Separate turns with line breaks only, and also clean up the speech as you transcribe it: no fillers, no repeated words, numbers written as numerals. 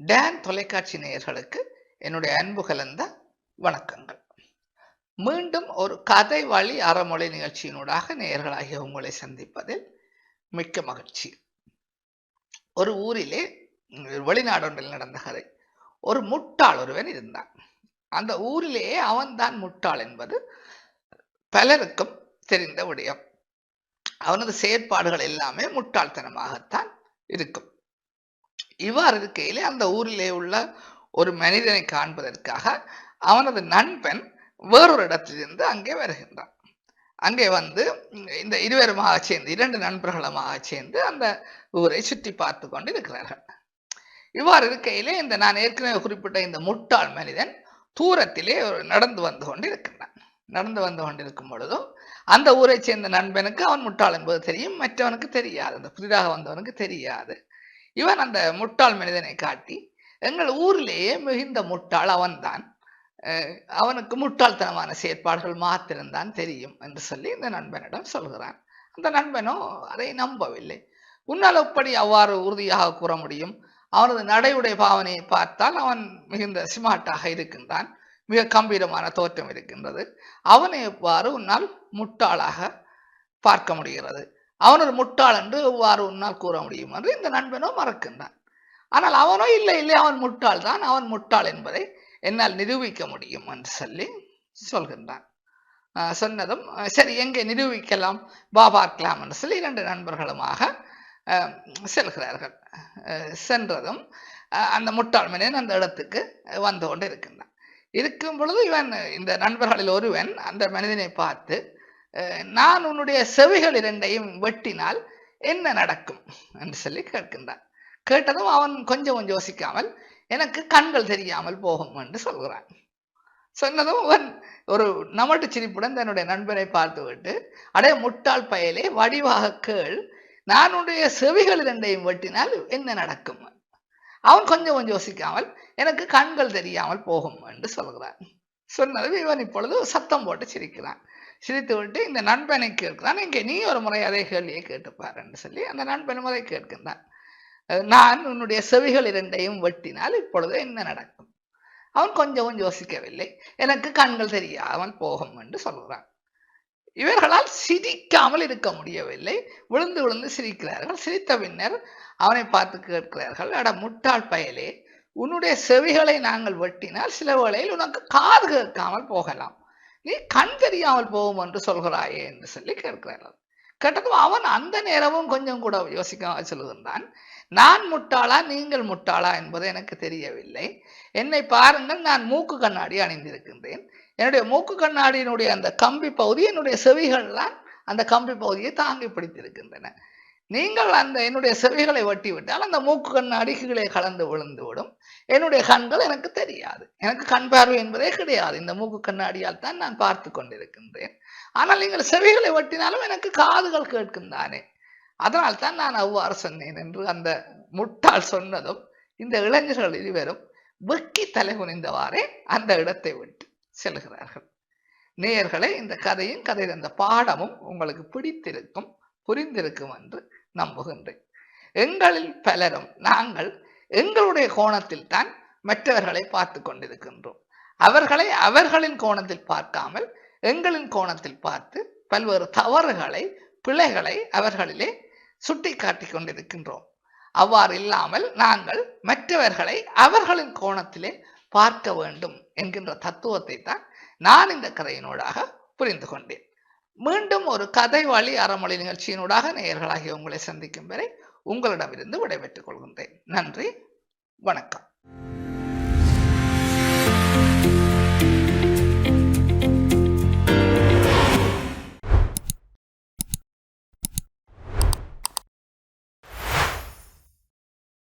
Don தொலைக்காட்சி நேயர்களுக்கு என்னுடைய அன்பு கலந்த வணக்கங்கள். மீண்டும் ஒரு கதை வழி அறமொழி நிகழ்ச்சியினூடாக நேயர்களாகிய உங்களை சந்திப்பதில் மிக்க மகிழ்ச்சி. ஒரு ஊரிலே வெளிநாடொன்றில் நடந்த கதை. ஒரு முட்டாள் ஒருவன் இருந்தான். அந்த ஊரிலேயே அவன்தான் முட்டாள் என்பது பலருக்கும் தெரிந்த விடயம். அவனது செயற்பாடுகள் எல்லாமே முட்டாள்தனமாகத்தான் இருக்கும். இவ்வாறு இருக்கையிலே அந்த ஊரிலே உள்ள ஒரு மனிதனை காண்பதற்காக அவனது நண்பன் வேறொரு இடத்திலிருந்து அங்கே வருகின்றான். அங்கே வந்து இந்த இருவருமாக சேர்ந்து, இரண்டு நண்பர்களுமாக சேர்ந்து அந்த ஊரை சுற்றி பார்த்து கொண்டு இருக்கிறார்கள். இவ்வாறு இருக்கையிலே இந்த நான் ஏற்கனவே குறிப்பிட்ட இந்த முட்டாள் மனிதன் தூரத்திலே நடந்து வந்து கொண்டு இருக்கின்றான். நடந்து வந்து கொண்டிருக்கும் பொழுதும் அந்த ஊரை சேர்ந்த நண்பனுக்கு அவன் முட்டாள் என்பது தெரியும், மற்றவனுக்கு தெரியாது, அந்த புதிதாக வந்தவனுக்கு தெரியாது. இவன் அந்த முட்டாள் மனிதனை காட்டி, எங்கள் ஊரிலேயே மிகுந்த முட்டாள் அவன்தான், அவனுக்கு முட்டாள்தனமான செயற்பாடுகள் மாத்திரம்தான் தெரியும் என்று சொல்லி இந்த நண்பனிடம் சொல்கிறான். அந்த நண்பனோ அதை நம்பவில்லை. உன்னால் எப்படி அவ்வாறு உறுதியாக கூற முடியும்? அவனது நடையுடைய பாவனையை பார்த்தால் அவன் மிகுந்த ஸ்மார்ட்டாக இருக்கின்றான், மிக கம்பீரமான தோற்றம் இருக்கின்றது. அவனை எவ்வாறு உன்னால் முட்டாளாக பார்க்க முடிகிறது? அவனது முட்டாள் என்று எவ்வாறு உன்னால் கூற முடியும் என்று இந்த நண்பனோ மறக்கின்றான். ஆனால் அவனோ இல்லை இல்லை, அவன் முட்டாள் தான், அவன் முட்டாள் என்பதை என்னால் நிரூபிக்க முடியும் என்று சொல்லி சொல்கின்றான். சொன்னதும் சரி, எங்கே நிரூபிக்கலாம், வா பார்க்கலாம் என்று சொல்லி இரண்டு நண்பர்களுமாக செல்கிறார்கள். சென்றதும் அந்த முட்டாள் மனிதன் அந்த இடத்துக்கு வந்து கொண்டு இருக்கின்றான். இருக்கும் பொழுது இவன், இந்த நண்பர்களில் ஒருவன் அந்த மனிதனை பார்த்து, நான் உன்னுடைய செவிகள் இரண்டையும் வெட்டினால் என்ன நடக்கும் என்று சொல்லி கேட்கின்றான். கேட்டதும் அவன் கொஞ்சம் யோசிக்காமல், எனக்கு கண்கள் தெரியாமல் போகும் என்று சொல்கிறான். சொன்னதும் அவன் ஒரு நமட்டு சிரிப்புடன் தன்னுடைய நண்பனை பார்த்து விட்டு, அடே முட்டாள் பயலே, வடிவாக கேள், நான் உன்னுடைய செவிகள் இரண்டையும் வெட்டினால் என்ன நடக்கும்? அவன் கொஞ்சம் யோசிக்காமல், எனக்கு கண்கள் தெரியாமல் போகும் என்று சொல்கிறான். சொன்னதும் இவன் இப்பொழுது சத்தம் போட்டு சிரிக்கிறான். சிரித்து விட்டு இந்த நண்பனை கேட்கிறான், இங்கே நீ ஒரு முறை அதே கேள்வியை கேட்டுப்பார் என்று சொல்லி அந்த நண்பன் முறை கேட்கின்றான். நான் உன்னுடைய செவிகள் இரண்டையும் வெட்டினால் இப்பொழுது என்ன நடக்கும்? அவன் கொஞ்சம் யோசிக்கவில்லை, எனக்கு கண்கள் தெரியாமல் போகும் என்று சொல்கிறான். இவர்களால் சிரிக்காமல் இருக்க முடியவில்லை. விழுந்து விழுந்து சிரிக்கிறார்கள். சிரித்த பின்னர் அவனை பார்த்து கேட்கிறார்கள், அட முட்டாள் பயலே, உன்னுடைய செவிகளை நாங்கள் வெட்டினால் சில வேளையில் உனக்கு காது கேட்காமல் போகலாம், நீ கண் தெரியாமல் போகும் என்று சொல்கிறாயே என்று சொல்லி கேட்கிறார்கள். கேட்டதும் அவன் அந்த நேரமும் கொஞ்சம் கூட யோசிக்காமல் சொல்லுகின்றான், நான் முட்டாளா நீங்கள் முட்டாளா என்பது எனக்கு தெரியவில்லை. என்னை பாருங்கள், நான் மூக்கு கண்ணாடி அணிந்திருக்கின்றேன். என்னுடைய மூக்கு கண்ணாடியினுடைய அந்த கம்பி பகுதி என்னுடைய செவிகள் தான் அந்த கம்பி பகுதியை தாங்கி பிடித்திருக்கின்றன. நீங்கள் அந்த என்னுடைய செவிகளை வெட்டி விட்டால் அந்த மூக்கு கண்ணாடி கீழே கலந்து விழுந்து விடும். என்னுடைய கண்கள் எனக்கு தெரியாது, எனக்கு கண் பார்வை என்பதே கிடையாது. இந்த மூக்கு கண்ணாடியால் தான் நான் பார்த்து கொண்டிருக்கின்றேன். ஆனால் நீங்கள் செவிகளை வெட்டினாலும் எனக்கு காதுகள் கேட்கின்றானே, அதனால் தான் நான் அவ்வாறு சொன்னேன் என்று அந்த முட்டாள் சொன்னதும் இந்த இளைஞர்கள் இருவரும் வெக்கி தலை குனிந்தவாறே அந்த இடத்தை விட்டு செல்கிறார்கள். நேயர்களே, இந்த கதையும் கதையில் அந்த பாடமும் உங்களுக்கு பிடித்திருக்கும், புரிந்திருக்கும் என்று நம்புகின்றேன். எங்களில் பலரும் நாங்கள் எங்களுடைய கோணத்தில் தான் மற்றவர்களை பார்த்து கொண்டிருக்கின்றோம். அவர்களை அவர்களின் கோணத்தில் பார்க்காமல் எங்களின் கோணத்தில் பார்த்து பல்வேறு தவறுகளை, பிழைகளை அவர்களிலே சுட்டி காட்டிக் கொண்டிருக்கின்றோம். அவ்வாறு இல்லாமல் நாங்கள் மற்றவர்களை அவர்களின் கோணத்திலே பார்க்க வேண்டும் என்கின்ற தத்துவத்தை தான் நான் இந்த கதையினூடாக புரிந்து கொண்டேன். மீண்டும் ஒரு கதை வழி அறமொழி நிகழ்ச்சியினூடாக நேயர்களாகிய உங்களை சந்திக்கும் வரை உங்களிடமிருந்து விடைபெற்றுக் கொள்கின்றேன். நன்றி, வணக்கம்.